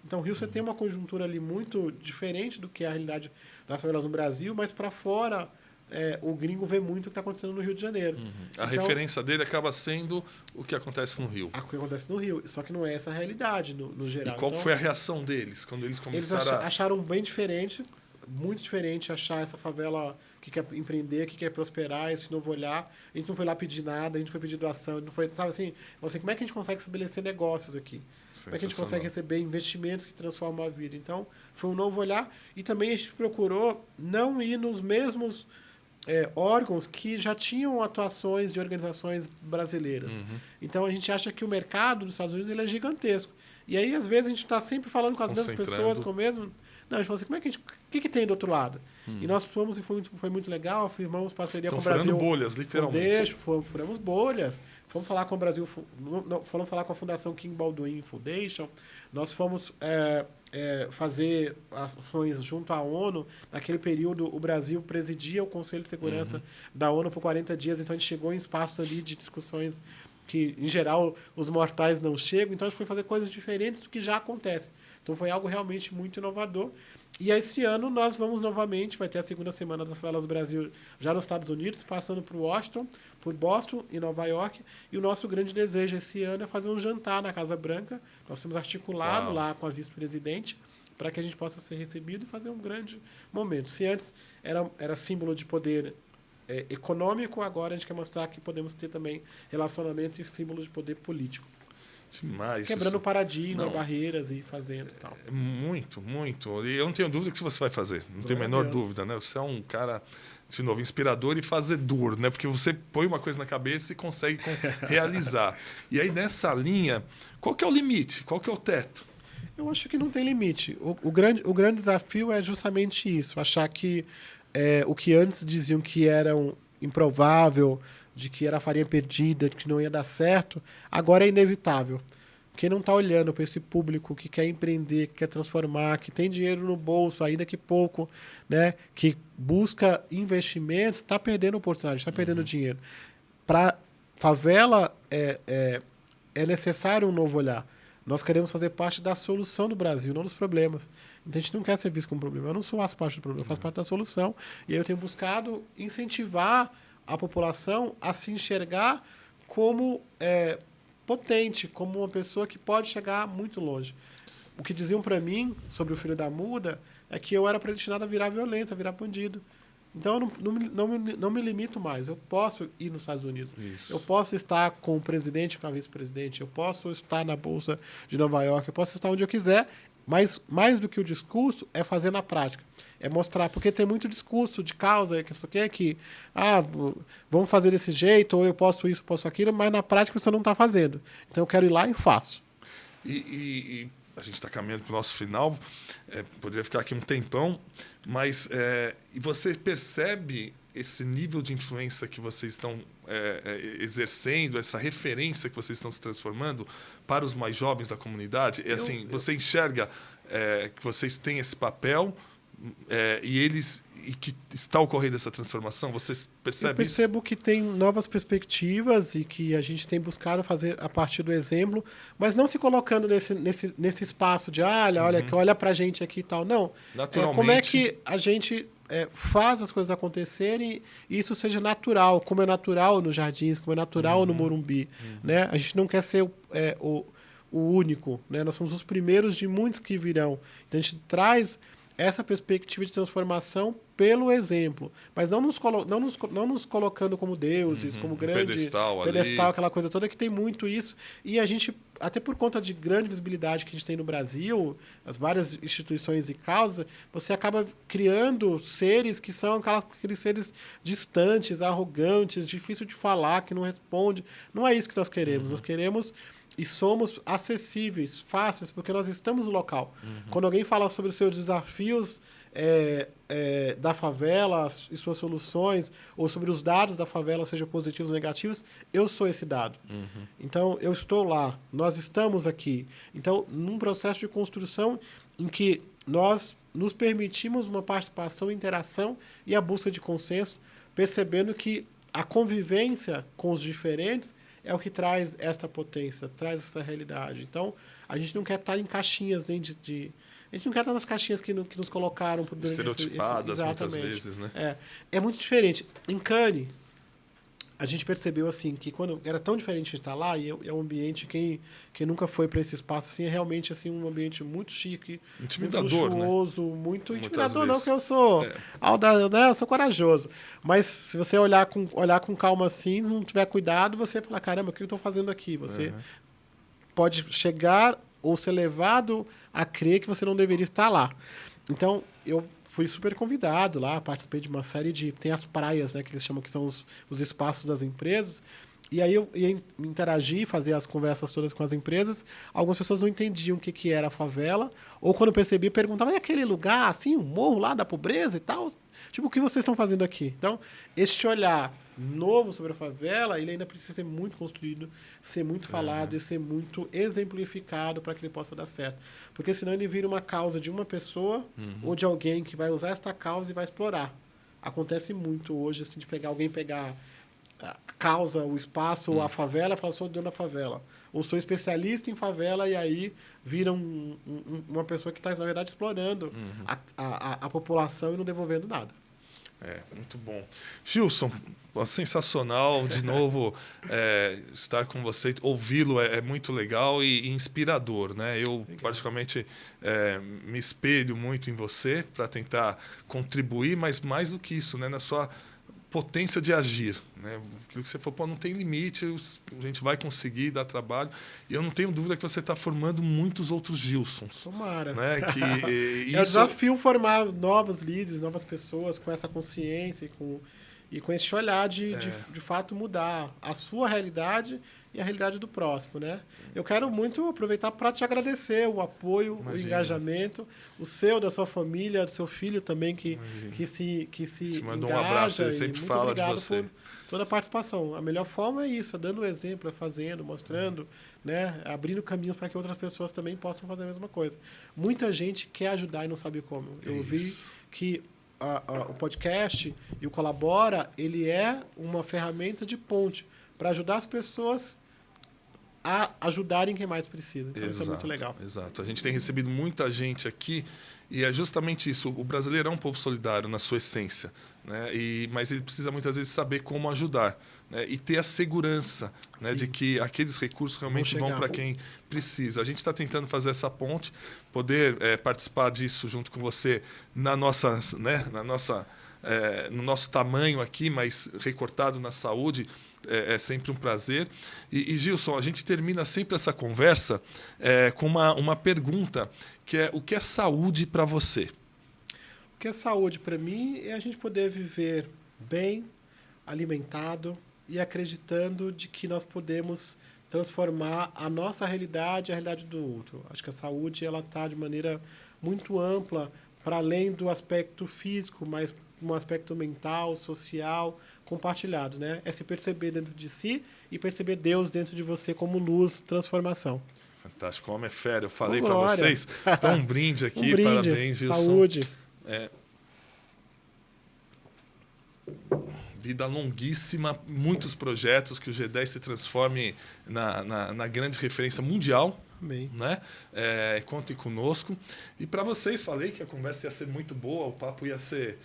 Então, o Rio você tem uma conjuntura ali muito diferente do que é a realidade das favelas no Brasil, mas para fora... o gringo vê muito o que está acontecendo no Rio de Janeiro. A referência dele acaba sendo o que acontece no Rio. O que acontece no Rio. Só que não é essa a realidade no geral. E qual foi a reação deles quando eles começaram Eles acharam bem diferente, muito diferente achar essa favela que quer empreender, que quer prosperar, esse novo olhar. A gente não foi lá pedir nada, a gente foi pedir doação, não foi, sabe assim, como é que a gente consegue estabelecer negócios aqui? Como é que a gente consegue receber investimentos que transformam a vida? Então, foi um novo olhar. E também a gente procurou não ir nos mesmos órgãos que já tinham atuações de organizações brasileiras. Então, a gente acha que o mercado dos Estados Unidos ele é gigantesco. E aí, às vezes, a gente está sempre falando com as mesmas pessoas, com o mesmo... Não, a gente falou assim, como é que o que tem do outro lado? E nós fomos e foi muito legal, firmamos parceria com o Brasil. Furando bolhas, literalmente. Furamos bolhas. Fomos falar com o Brasil, fomos falar com a Fundação King Baldwin Foundation. Nós fomos fazer ações junto à ONU. Naquele período, o Brasil presidia o Conselho de Segurança da ONU por 40 dias. Então, a gente chegou em espaços ali de discussões que, em geral, os mortais não chegam. Então, a gente foi fazer coisas diferentes do que já acontece. Então, foi algo realmente muito inovador. E esse ano nós vamos novamente, vai ter a segunda semana das favelas do Brasil já nos Estados Unidos, passando por Washington, por Boston e Nova York. E o nosso grande desejo esse ano é fazer um jantar na Casa Branca. Nós temos articulado lá com a vice-presidente para que a gente possa ser recebido e fazer um grande momento. Se antes era símbolo de poder econômico, agora a gente quer mostrar que podemos ter também relacionamento e símbolo de poder político. Demais. Quebrando isso. paradigma, Não. barreiras e fazendo e tal. Muito, muito. E eu não tenho dúvida que você vai fazer. Não tenho a Glória a menor Deus. dúvida, né? Você é um cara, de novo, inspirador e fazedor, né? Porque você põe uma coisa na cabeça e consegue realizar. E aí, nessa linha, qual que é o limite? Qual que é o teto? Eu acho que não tem limite. O grande desafio é justamente isso. Achar que o que antes diziam que era improvável, de que era farinha perdida, de que não ia dar certo, agora é inevitável. Quem não está olhando para esse público que quer empreender, que quer transformar, que tem dinheiro no bolso, ainda que pouco, né, que busca investimentos, está perdendo oportunidade, está perdendo dinheiro. Para favela é necessário um novo olhar. Nós queremos fazer parte da solução do Brasil, não dos problemas. Então a gente não quer ser visto como problema. Eu não faço parte do problema, eu faço parte da solução. E aí eu tenho buscado incentivar a população a se enxergar como potente, como uma pessoa que pode chegar muito longe. O que diziam para mim sobre o Filho da Muda é que eu era predestinado a virar violento, a virar bandido. Então, eu não me limito mais. Eu posso ir nos Estados Unidos. Isso. Eu posso estar com o presidente, com a vice-presidente. Eu posso estar na Bolsa de Nova York. Eu posso estar onde eu quiser. Mas, mais do que o discurso, é fazer na prática. É mostrar. Porque tem muito discurso de causa, que isso aqui é que vamos fazer desse jeito, ou eu posso isso, eu posso aquilo, mas na prática você não está fazendo. Então, eu quero ir lá e faço. E a gente está caminhando para o nosso final, poderia ficar aqui um tempão, mas e você percebe esse nível de influência que vocês estão exercendo, essa referência que vocês estão se transformando para os mais jovens da comunidade? Você enxerga que vocês têm esse papel e que está ocorrendo essa transformação? Você percebe Eu percebo que tem novas perspectivas e que a gente tem buscado fazer a partir do exemplo, mas não se colocando nesse espaço de olha pra gente aqui e tal. Não. Naturalmente. Como é que a gente faz as coisas acontecerem e isso seja natural, como é natural nos Jardins, como é natural no Morumbi. Né? A gente não quer ser o único. Né? Nós somos os primeiros de muitos que virão. Então a gente traz essa perspectiva de transformação pelo exemplo, mas não nos colocando como deuses, como grande pedestal, aquela coisa toda, que tem muito isso. E a gente, até por conta de grande visibilidade que a gente tem no Brasil, as várias instituições e causas, você acaba criando seres que são aqueles seres distantes, arrogantes, difícil de falar, que não responde. Não é isso que nós queremos. Nós queremos e somos acessíveis, fáceis, porque nós estamos no local. Quando alguém fala sobre os seus desafios da favela e suas soluções, ou sobre os dados da favela, sejam positivos ou negativos, eu sou esse dado. Então, eu estou lá, nós estamos aqui. Então, num processo de construção em que nós nos permitimos uma participação, interação e a busca de consenso, percebendo que a convivência com os diferentes é o que traz esta potência, traz essa realidade. Então, a gente não quer estar em caixinhas nem de a gente não quer estar nas caixinhas que nos colocaram durante estereotipadas muitas vezes, né? É muito diferente. Em Cannes, a gente percebeu assim que quando era tão diferente de estar lá, e é um ambiente, quem nunca foi para esse espaço assim, é realmente assim um ambiente muito chique, intimidador, muito luxuoso, né? muito Muitas intimidador, vezes. não que eu sou eu sou corajoso, mas se você olhar com calma assim, não tiver cuidado, você fala, caramba, o que eu estou fazendo aqui? Você pode chegar ou ser levado a crer que você não deveria estar lá. Então, eu fui super convidado lá, participei de uma série tem as praias, né, que eles chamam, que são os espaços das empresas, e aí eu ia interagir, fazer as conversas todas com as empresas. Algumas pessoas não entendiam o que era a favela, ou quando percebi, perguntavam, é aquele lugar, assim, um morro lá da pobreza e tal? Tipo, o que vocês estão fazendo aqui? Então, este olhar novo sobre a favela, ele ainda precisa ser muito construído, ser muito falado e ser muito exemplificado para que ele possa dar certo. Porque senão ele vira uma causa de uma pessoa ou de alguém que vai usar esta causa e vai explorar. Acontece muito hoje, assim, de alguém pegar a causa, o espaço ou a favela e falar, sou dono da favela. Ou sou especialista em favela e aí vira uma pessoa que está, na verdade, explorando a população e não devolvendo nada. Muito bom. Gilson, sensacional. De novo, estar com você, ouvi-lo é muito legal e inspirador, né? Eu, particularmente, me espelho muito em você para tentar contribuir, mas mais do que isso, né? Na sua potência de agir, né? Aquilo que você falou, pô, não tem limite, a gente vai conseguir dar trabalho. E eu não tenho dúvida que você está formando muitos outros Gilsons. Tomara. Né? É um desafio formar novos líderes, novas pessoas com essa consciência e com esse olhar de fato mudar a sua realidade e a realidade do próximo, né? Eu quero muito aproveitar para te agradecer o apoio, o engajamento, o seu, da sua família, do seu filho também que se te mandou engaja. Um abraço, ele sempre fala de você. Por toda a participação. A melhor forma é isso, é dando o exemplo, é fazendo, mostrando, né? Abrindo caminhos para que outras pessoas também possam fazer a mesma coisa. Muita gente quer ajudar e não sabe como. Eu vi que o podcast e o Colabora, ele é uma ferramenta de ponte para ajudar as pessoas a ajudarem quem mais precisa. Então, isso é muito legal. Exato. A gente tem recebido muita gente aqui e é justamente isso. O brasileiro é um povo solidário na sua essência, né? Mas ele precisa muitas vezes saber como ajudar, né? E ter a segurança, né? De que aqueles recursos realmente vão para quem precisa. A gente está tentando fazer essa ponte, poder participar disso junto com você no nosso tamanho aqui, mas recortado na saúde. É sempre um prazer. E Gilson, a gente termina sempre essa conversa com uma pergunta, que é: o que é saúde para você? O que é saúde para mim é a gente poder viver bem, alimentado e acreditando de que nós podemos transformar a nossa realidade e a realidade do outro. Acho que a saúde está de maneira muito ampla, para além do aspecto físico, mas um aspecto mental, social, compartilhado, né? É se perceber dentro de si e perceber Deus dentro de você como luz, transformação. Fantástico, homem é fera. Eu falei para vocês. Então, um brinde aqui. Um brinde. Parabéns, Gilson. Saúde. Vida longuíssima, muitos projetos, que o G10 se transforme na grande referência mundial. Amém. Né? Contem conosco. E para vocês, falei que a conversa ia ser muito boa, o papo ia ser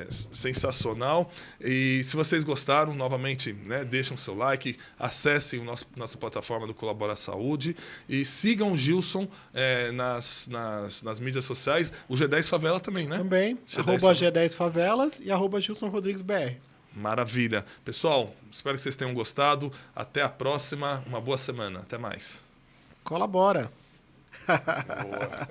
sensacional. E se vocês gostaram, novamente, né, deixem o seu like, acessem nossa plataforma do Colabora Saúde e sigam o Gilson nas mídias sociais. O G10 Favela também, né? Também. @G10 Favelas e @Gilson Rodrigues BR. Maravilha. Pessoal, espero que vocês tenham gostado. Até a próxima. Uma boa semana. Até mais. Colabora. Boa.